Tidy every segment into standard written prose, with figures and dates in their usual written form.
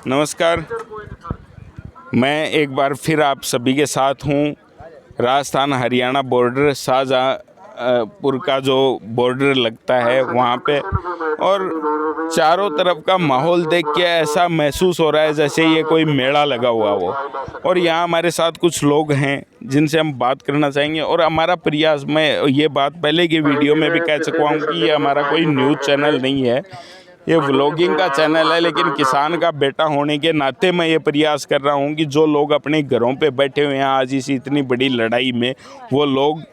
नमस्कार। मैं एक बार फिर आप सभी के साथ हूँ। राजस्थान हरियाणा बॉर्डर शाहजहाँपुर का जो बॉर्डर लगता है वहाँ पे, और चारों तरफ का माहौल देख के ऐसा महसूस हो रहा है जैसे ये कोई मेला लगा हुआ हो। और यहाँ हमारे साथ कुछ लोग हैं जिनसे हम बात करना चाहेंगे। और हमारा प्रयास, मैं ये बात पहले की वीडियो में भी कह चुका हूँ कि ये हमारा कोई न्यूज़ चैनल नहीं है, ये व्लॉगिंग का चैनल है। लेकिन किसान का बेटा होने के नाते मैं ये प्रयास कर रहा हूँ कि जो लोग अपने घरों पे बैठे हुए हैं आज इस इतनी बड़ी लड़ाई में, वो लोग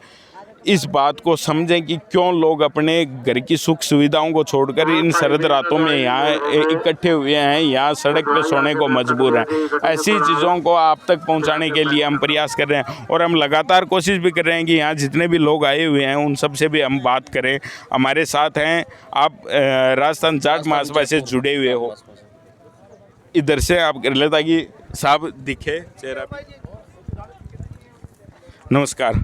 इस बात को समझें कि क्यों लोग अपने घर की सुख सुविधाओं को छोड़कर इन सर्द रातों में यहाँ इकट्ठे हुए हैं, यहाँ सड़क पे सोने को मजबूर हैं। ऐसी चीज़ों को आप तक पहुँचाने के लिए हम प्रयास कर रहे हैं और हम लगातार कोशिश भी कर रहे हैं कि यहाँ जितने भी लोग आए हुए हैं उन सब से भी हम बात करें। हमारे साथ हैं, आप राजस्थान जाट महासभा से जुड़े हुए हो, इधर से आप कर ले ताकि साहब दिखे चेहरा। नमस्कार,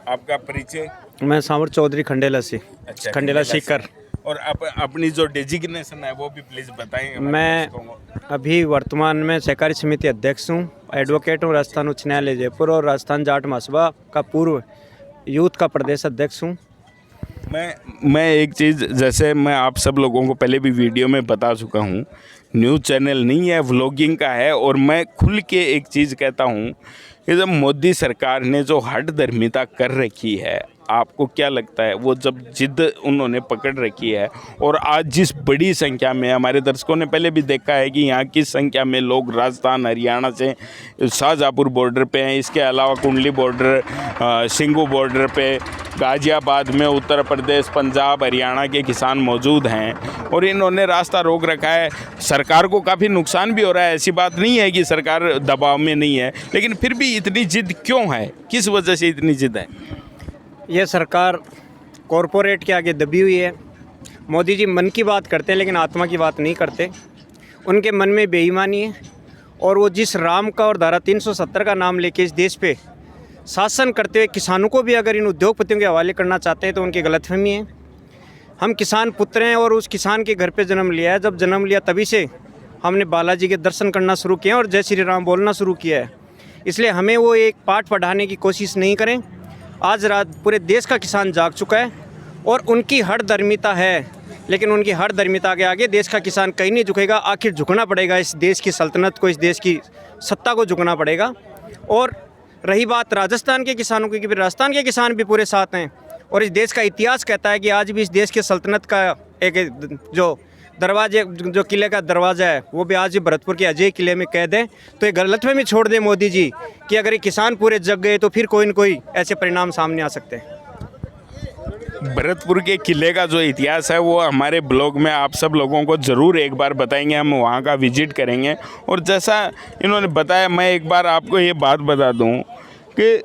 आपका परिचय? मैं सांवर चौधरी खंडेला से। अच्छा, खंडेला सीकर। और अपनी जो डेजिग्नेशन है वो भी प्लीज़ बताएं। मैं अभी वर्तमान में सहकारी समिति अध्यक्ष हूँ, एडवोकेट हूँ राजस्थान उच्च न्यायालय जयपुर, और राजस्थान जाट महासभा का पूर्व यूथ का प्रदेश अध्यक्ष हूँ। मैं एक चीज़, जैसे मैं आप सब लोगों को पहले भी वीडियो में बता चुका हूँ, न्यूज़ चैनल नहीं है, व्लॉगिंग का है। और मैं खुल के एक चीज़ कहता हूँ कि जब मोदी सरकार ने जो हठधर्मिता कर रखी है, आपको क्या लगता है, वो जब जिद उन्होंने पकड़ रखी है, और आज जिस बड़ी संख्या में, हमारे दर्शकों ने पहले भी देखा है कि यहाँ किस संख्या में लोग राजस्थान हरियाणा से शाहजहाँपुर बॉर्डर पे हैं, इसके अलावा कुंडली बॉर्डर, सिंगू बॉर्डर पे, गाज़ियाबाद में उत्तर प्रदेश, पंजाब, हरियाणा के किसान मौजूद हैं, और इन्होंने रास्ता रोक रखा है। सरकार को काफ़ी नुकसान भी हो रहा है, ऐसी बात नहीं है कि सरकार दबाव में नहीं है, लेकिन फिर भी इतनी जिद क्यों है, किस वजह से इतनी जिद है? ये सरकार कॉरपोरेट के आगे दबी हुई है। मोदी जी मन की बात करते हैं लेकिन आत्मा की बात नहीं करते। उनके मन में बेईमानी है, और वो जिस राम का और धारा 370 का नाम लेके इस देश पे शासन करते हुए किसानों को भी अगर इन उद्योगपतियों के हवाले करना चाहते हैं तो उनकी गलतफहमी है। हम किसान पुत्र हैं और उस किसान के घर पे जन्म लिया है। जब जन्म लिया तभी से हमने बालाजी के दर्शन करना शुरू किए और जय श्री राम बोलना शुरू किया है। इसलिए हमें वो एक पाठ पढ़ाने की कोशिश नहीं करें। आज रात पूरे देश का किसान जाग चुका है और उनकी हठधर्मिता है, लेकिन उनकी हठधर्मिता के आगे देश का किसान कहीं नहीं झुकेगा। आखिर झुकना पड़ेगा, इस देश की सल्तनत को, इस देश की सत्ता को झुकना पड़ेगा। और रही बात राजस्थान के किसानों की, राजस्थान के किसान भी पूरे साथ हैं, और इस देश का इतिहास कहता है कि आज भी इस देश की सल्तनत का एक जो दरवाजे, जो किले का दरवाज़ा है, वो भी आज भी भरतपुर के अजय किले में कैद है। तो ये गलतफहमी छोड़ दें मोदी जी कि अगर ये किसान पूरे जग गए तो फिर कोई न कोई ऐसे परिणाम सामने आ सकते हैं। भरतपुर के किले का जो इतिहास है वो हमारे ब्लॉग में आप सब लोगों को ज़रूर एक बार बताएंगे, हम वहाँ का विजिट करेंगे। और जैसा इन्होंने बताया, मैं एक बार आपको ये बात बता दूँ कि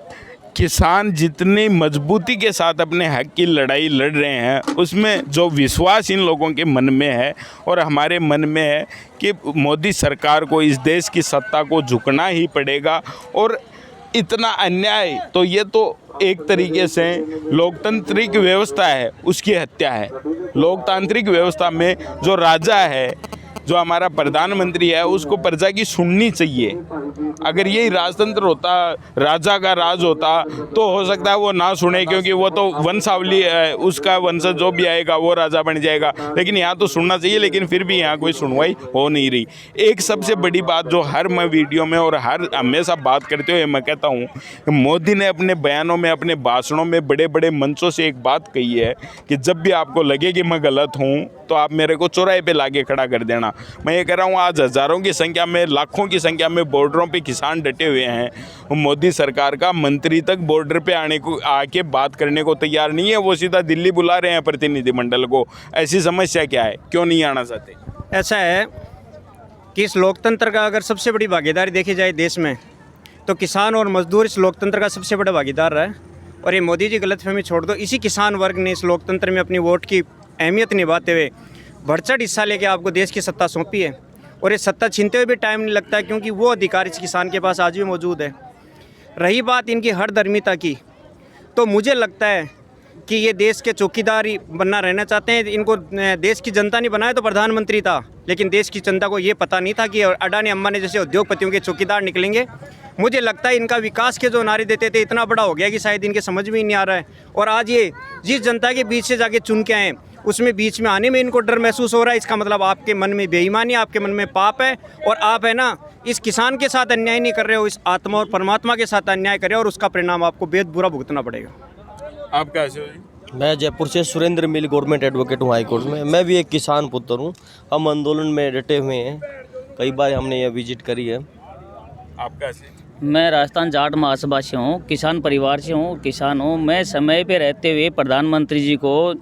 किसान जितनी मजबूती के साथ अपने हक की लड़ाई लड़ रहे हैं, उसमें जो विश्वास इन लोगों के मन में है और हमारे मन में है कि मोदी सरकार को, इस देश की सत्ता को झुकना ही पड़ेगा। और इतना अन्याय, तो ये तो एक तरीके से लोकतांत्रिक व्यवस्था है, उसकी हत्या है। लोकतांत्रिक व्यवस्था में जो राजा है, जो हमारा प्रधानमंत्री है, उसको प्रजा की सुननी चाहिए। अगर यही राजतंत्र होता, राजा का राज होता, तो हो सकता है वो ना सुने, क्योंकि वो तो वंशावली है, उसका वंशज जो भी आएगा वो राजा बन जाएगा। लेकिन यहाँ तो सुनना चाहिए, लेकिन फिर भी यहाँ कोई सुनवाई हो नहीं रही। एक सबसे बड़ी बात जो हर मैं वीडियो में और हर हमेशा बात करते हुए मैं कहता हूँ, मोदी ने अपने बयानों में, अपने भाषणों में, बड़े बड़े मंचों से एक बात कही है कि जब भी आपको लगे कि मैं गलत हूँ तो आप मेरे को चौराहे पे लाके खड़ा कर देना। मैं ये कह रहा हूँ, आज हज़ारों की संख्या में, लाखों की संख्या में बॉर्डरों पे किसान डटे हुए हैं। मोदी सरकार का मंत्री तक बॉर्डर पे आके बात करने को तैयार नहीं है, वो सीधा दिल्ली बुला रहे हैं प्रतिनिधिमंडल को। ऐसी समस्या क्या है, क्यों नहीं आना चाहते? ऐसा है कि इस लोकतंत्र का अगर सबसे बड़ी भागीदारी देखी जाए देश में, तो किसान और मजदूर इस लोकतंत्र का सबसे बड़ा भागीदार रहा है। और ये मोदी जी गलतफहमी छोड़ दो, इसी किसान वर्ग ने इस लोकतंत्र में अपनी वोट की अहमियत निभाते हुए बढ़-चढ़ हिस्सा लेके आपको देश की सत्ता सौंपी है। और ये सत्ता छीनते हुए भी टाइम नहीं लगता है, क्योंकि वो अधिकार इस किसान के पास आज भी मौजूद है। रही बात इनकी हठधर्मिता की, तो मुझे लगता है कि ये देश के चौकीदार ही बनना रहना चाहते हैं। इनको देश की जनता ने बनाया तो प्रधानमंत्री था, लेकिन देश की जनता को ये पता नहीं था कि अडानी अंबानी जैसे उद्योगपतियों के चौकीदार निकलेंगे। मुझे लगता है इनका विकास के जो नारे देते थे इतना बड़ा हो गया कि शायद इनके समझ में ही नहीं आ रहा है। और आज ये जिस जनता के बीच से जाके चुन के आए उसमें बीच में आने में इनको डर महसूस हो रहा है। इसका मतलब आपके मन में बेईमानी, आपके मन में पाप है, और आप है ना इस किसान के साथ अन्याय नहीं कर रहे हो, इस आत्मा और परमात्मा के साथ अन्याय कर रहे हो, और उसका परिणाम आपको बेहद बुरा भुगतना पड़ेगा। आप कैसे हो जी? मैं जयपुर से सुरेंद्र मिल गवर्नमेंट एडवोकेट हूँ हाई कोर्ट में। मैं भी एक किसान पुत्र हूँ। हम आंदोलन में डटे हुए हैं, कई बार हमने यह विजिट करी है। आप कैसे? मैं राजस्थान जाट महासभा से हूँ, किसान परिवार से हूँ, किसान हूँ। मैं समय पे रहते हुए प्रधानमंत्री जी को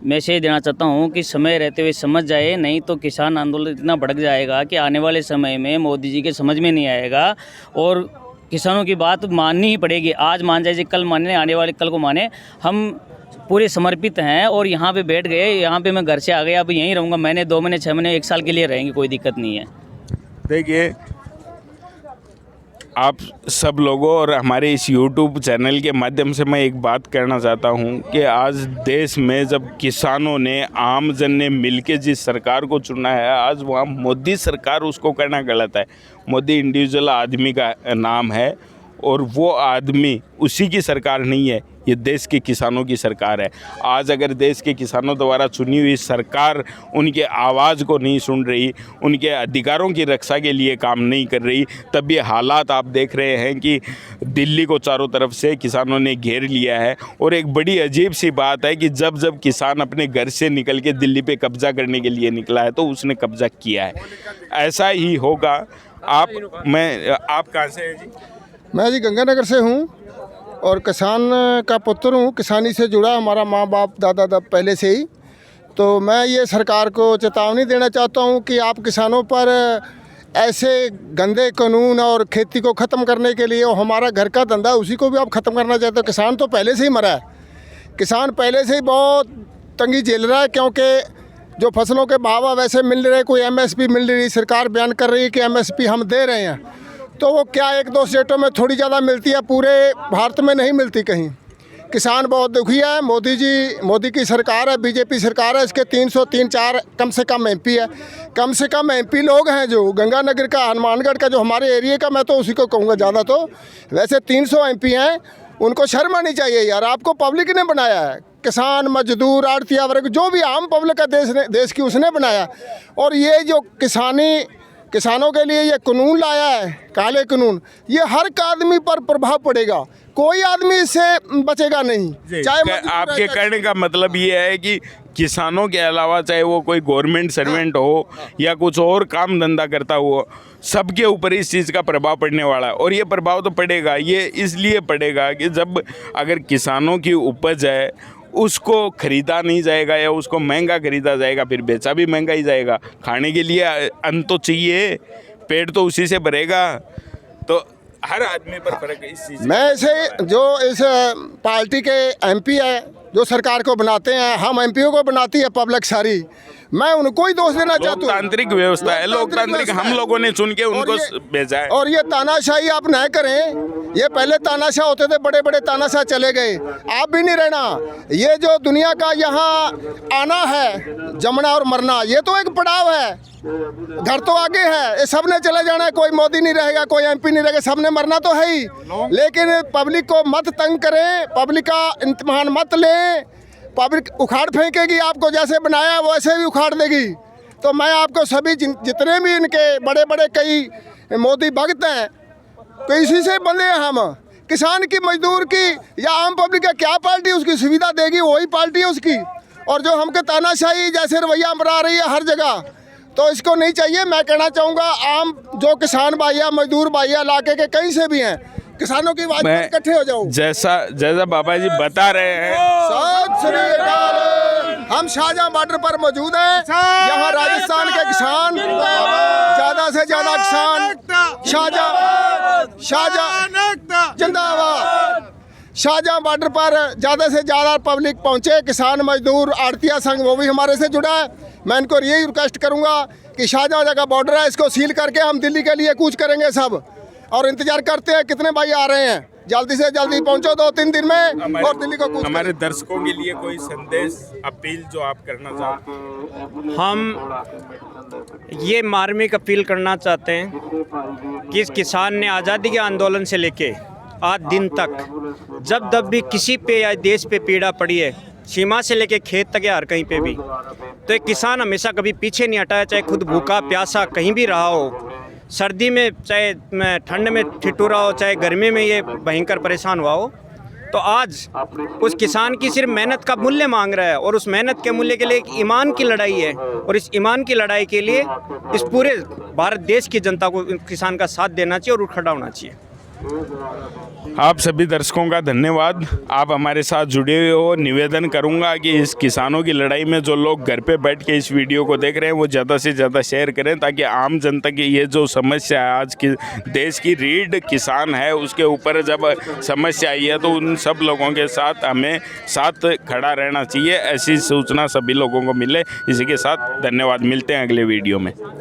मैसेज देना चाहता हूँ कि समय रहते हुए समझ जाए, नहीं तो किसान आंदोलन इतना भड़क जाएगा कि आने वाले समय में मोदी जी के समझ में नहीं आएगा और किसानों की बात माननी ही पड़ेगी। आज मान जाए, कल माने, आने वाले कल को माने। हम पूरे समर्पित हैं और यहाँ पे बैठ गए। यहाँ पे मैं घर से आ गया, अब यहीं रहूँगा। मैंने 2 महीने 6 महीने 1 साल के लिए रहेंगे, कोई दिक्कत नहीं है। देखिए, आप सब लोगों और हमारे इस YouTube चैनल के माध्यम से मैं एक बात कहना चाहता हूं कि आज देश में जब किसानों ने, आम जन ने मिलके जिस सरकार को चुना है, आज वहाँ मोदी सरकार उसको कहना गलत है। मोदी इंडिविजुअल आदमी का नाम है और वो आदमी उसी की सरकार नहीं है, ये देश के किसानों की सरकार है। आज अगर देश के किसानों द्वारा चुनी हुई सरकार उनके आवाज़ को नहीं सुन रही, उनके अधिकारों की रक्षा के लिए काम नहीं कर रही, तब ये हालात आप देख रहे हैं कि दिल्ली को चारों तरफ से किसानों ने घेर लिया है। और एक बड़ी अजीब सी बात है कि जब जब किसान अपने घर से निकल के दिल्ली पे कब्जा करने के लिए निकला है तो उसने कब्जा किया है। ऐसा ही होगा। आप कहाँ से हैं जी? मैं जी गंगानगर से हूँ और किसान का पुत्र हूँ। किसानी से जुड़ा हमारा माँ बाप दादा पहले से ही। तो मैं ये सरकार को चेतावनी देना चाहता हूँ कि आप किसानों पर ऐसे गंदे कानून और खेती को ख़त्म करने के लिए, और हमारा घर का धंधा उसी को भी आप ख़त्म करना चाहते हो। किसान तो पहले से ही मरा है। किसान पहले से ही बहुत तंगी झेल रहा है, क्योंकि जो फसलों के भाव वैसे मिल रहे, कोई MSP मिल रही। सरकार बयान कर रही है कि MSP हम दे रहे हैं, तो वो क्या 1-2 स्टेटों में थोड़ी ज़्यादा मिलती है, पूरे भारत में नहीं मिलती कहीं। किसान बहुत दुखी है। मोदी की सरकार है, बीजेपी सरकार है। इसके 303-4 कम से कम MP है। कम से कम MP लोग हैं जो गंगानगर का, हनुमानगढ़ का, जो हमारे एरिया का, मैं तो उसी को कहूँगा ज़्यादा। तो वैसे 300 MP हैं। उनको शर्म आनी चाहिए यार। आपको पब्लिक ने बनाया है, किसान, मजदूर, आड़तिया वर्ग, जो भी आम पब्लिक का देश की उसने बनाया। और ये जो किसानों के लिए ये कानून लाया है, काले कानून, ये हर आदमी पर प्रभाव पड़ेगा। कोई आदमी इससे बचेगा नहीं। चाहे आपके कहने का मतलब ये है कि किसानों के अलावा चाहे वो कोई गवर्नमेंट सर्वेंट हो या कुछ और काम धंधा करता हो, सबके ऊपर इस चीज़ का प्रभाव पड़ने वाला है। और ये प्रभाव तो पड़ेगा, ये इसलिए पड़ेगा कि जब अगर किसानों की उपज है उसको ख़रीदा नहीं जाएगा या उसको महंगा ख़रीदा जाएगा, फिर बेचा भी महंगा ही जाएगा। खाने के लिए अन्न तो चाहिए, पेट तो उसी से भरेगा। तो हर आदमी पर फर्क है इस चीज़। मैं ऐसे जो इस पार्टी के MP है, जो सरकार को बनाते हैं, हम MPओ को बनाती है पब्लिक सारी, मैं उनको ही दोष देना चाहता हूँ। लोकतांत्रिक व्यवस्था है, लोकतांत्रिक हम लोगों ने चुन के उनको भेजा है। और ये तानाशाही आप न करें। ये पहले तानाशाह होते थे, बड़े बड़े तानाशाह चले गए, आप भी नहीं रहना। ये जो दुनिया का यहाँ आना है, जमना और मरना, ये तो एक पड़ाव है। घर तो आगे है, ये सब ने चले जाना है। कोई मोदी नहीं रहेगा, कोई MP नहीं रहेगा, सब ने मरना तो है ही। लेकिन पब्लिक को मत तंग करें, पब्लिक का इम्तिहान मत लें। पब्लिक उखाड़ फेंकेगी, आपको जैसे बनाया वैसे भी उखाड़ देगी। तो मैं आपको सभी जितने भी इनके बड़े बड़े कई मोदी भक्त हैं, तो इसी से बंधे हैं हम। किसान की, मजदूर की या आम पब्लिक का क्या पार्टी उसकी सुविधा देगी, वही पार्टी है उसकी। और जो हमके तानाशाही जैसे रवैया बना रही है हर जगह, तो इसको नहीं चाहिए। मैं कहना चाहूँगा, आम जो किसान भाइया, मजदूर भाइया, इलाके के कहीं से भी हैं, किसानों की आवाज़ पर इकट्ठे हो जाओ। जैसा बाबा जी बता रहे हैं, सत श्री अकाल। हम शाहजहां बॉर्डर पर मौजूद हैं। यहाँ राजस्थान के किसान, ज़्यादा से ज़्यादा किसान, शाहजहां जिंदाबाद। शाहजहां बॉर्डर पर ज़्यादा से ज़्यादा पब्लिक पहुँचे, किसान, मजदूर, आड़तिया संघ, वो भी हमारे से जुड़ा है। मैं इनको यही रिक्वेस्ट करूँगा कि शाहजहां का बॉर्डर है, इसको सील करके हम दिल्ली के लिए कूच करेंगे सब। और इंतजार करते हैं कितने भाई आ रहे हैं, जल्दी से जल्दी पहुंचो 2-3 दिन में और दिल्ली को कूच हमारे दर्शकों के लिए कोई संदेश अपील जो आप करना चाहते हैं? हम ये मार्मिक अपील करना चाहते हैं कि इस किसान ने आज़ादी के आंदोलन से लेके आज दिन तक जब भी किसी पे या देश पे पीड़ा पड़ी है, सीमा से लेके खेत तक या हर कहीं पे भी, तो एक किसान हमेशा कभी पीछे नहीं हटा है, चाहे खुद भूखा प्यासा कहीं भी रहा हो, सर्दी में चाहे ठंड में ठिठुरा हो, चाहे गर्मी में ये भयंकर परेशान हुआ हो, तो आज उस किसान की सिर्फ मेहनत का मूल्य मांग रहा है और उस मेहनत के मूल्य के लिए एक ईमान की लड़ाई है और इस ईमान की लड़ाई के लिए इस पूरे भारत देश की जनता को किसान का साथ देना चाहिए और खड़ा होना चाहिए। आप सभी दर्शकों का धन्यवाद, आप हमारे साथ जुड़े हुए हो। निवेदन करूंगा कि इस किसानों की लड़ाई में जो लोग घर पे बैठ के इस वीडियो को देख रहे हैं वो ज़्यादा से ज़्यादा शेयर करें, ताकि आम जनता की ये जो समस्या है, आज की देश की रीढ़ किसान है, उसके ऊपर जब समस्या आई है तो उन सब लोगों के साथ हमें साथ खड़ा रहना चाहिए। ऐसी सूचना सभी लोगों को मिले। इसी के साथ धन्यवाद, मिलते हैं अगले वीडियो में।